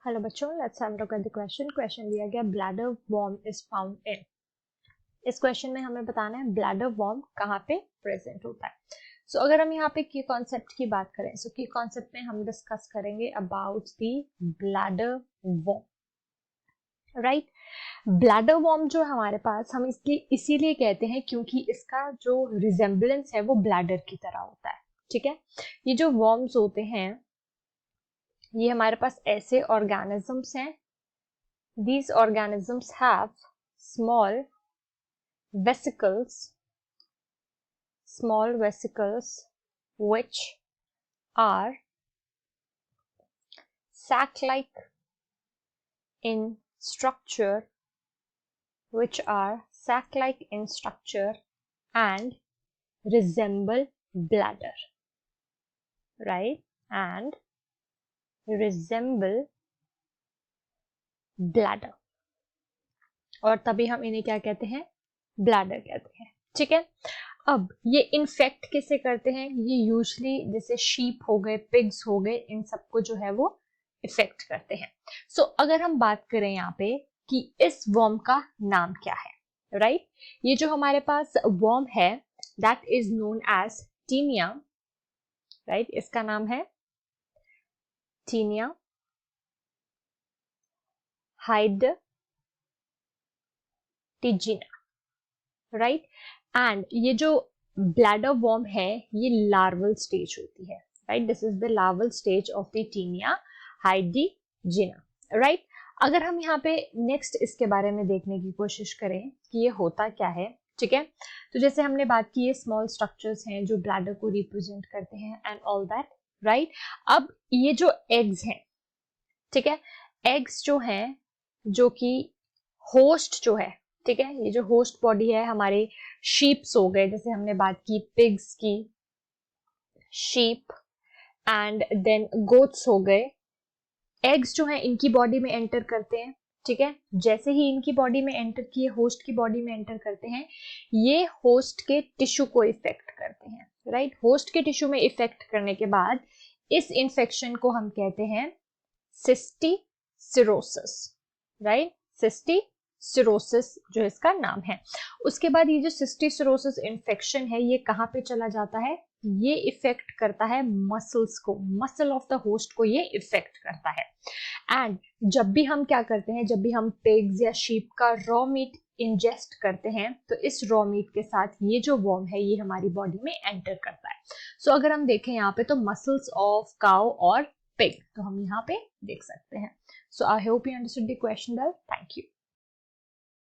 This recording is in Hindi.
हेलो बच्चों, let's have a look at the question दिया गया bladder worm is found in. इस क्वेश्चन में हमें बताना है ब्लैडर वर्म कहाँ पे प्रेजेंट होता है। सो अगर हम यहाँ पे की कॉन्सेप्ट की बात करें, सो की कॉन्सेप्ट में हम डिस्कस करेंगे about the bladder worm, right. Bladder worm जो हमारे पास, हम इसलिए इसीलिए कहते हैं क्योंकि इसका जो रिजेम्बलेंस है वो ब्लैडर की तरह होता है, ठीक है। ये जो वर्म्स होते हैं ये हमारे पास ऐसे ऑर्गेनिजम्स हैं, these organisms have small vesicles which are sac-like in structure and resemble bladder, right, and resemble bladder, और तभी हम इन्हें क्या कहते हैं, ब्लैडर कहते हैं, ठीक है। अब ये इन्फेक्ट किसे करते हैं, ये यूजली जैसे शीप हो गए, पिग्स हो गए, इन सबको जो है वो इफेक्ट करते हैं। सो अगर हम बात करें यहाँ पे कि इस वर्म का नाम क्या है, राइट, ये जो हमारे पास वर्म है that is known as taenia, right, इसका नाम है टीनिया हाइड्रोटिजिना, राइट। एंड ये जो ब्लैडर वर्म है ये लार्वल स्टेज होती है, right, this is the larval stage of the Taenia hydatigena, right. अगर हम यहाँ पे नेक्स्ट इसके बारे में देखने की कोशिश करें कि ये होता क्या है, ठीक है, तो जैसे हमने बात की ये स्मॉल स्ट्रक्चर्स हैं जो ब्लैडर को रिप्रेजेंट करते हैं एंड ऑल दैट, राइट। अब ये जो एग्स हैं, ठीक है, एग्स जो हैं जो कि होस्ट जो है, ठीक है, ये जो होस्ट बॉडी है हमारे शीप्स हो गए, जैसे हमने बात की पिग्स की, शीप एंड देन गोट्स हो गए, एग्स जो है इनकी बॉडी में एंटर करते हैं, ठीक है। जैसे ही इनकी बॉडी में एंटर किए, होस्ट की बॉडी में एंटर करते हैं, ये होस्ट के टिश्यू को इफेक्ट करते हैं, राइट। होस्ट के टिश्यू में इफेक्ट करने के बाद इस इंफेक्शन को हम कहते हैं सिस्टिसिरोसिस, राइट, सिस्टिसिरोसिस जो इसका नाम है। उसके बाद ये जो सिस्टिसिरोसिस इंफेक्शन है ये कहाँ पे चला जाता है, ये इफेक्ट करता है मसल्स को, मसल ऑफ द होस्ट को ये इफेक्ट करता है। एंड जब भी हम क्या करते हैं, जब भी हम पिग्स या शीप का रॉ मीट इंजेस्ट करते हैं तो इस रॉ मीट के साथ ये जो वर्म है ये हमारी बॉडी में एंटर करता है। सो अगर हम देखें यहाँ पे तो मसल्स ऑफ काउ और पिग, तो हम यहाँ पे देख सकते हैं। So I hope you understood the question well, thank you.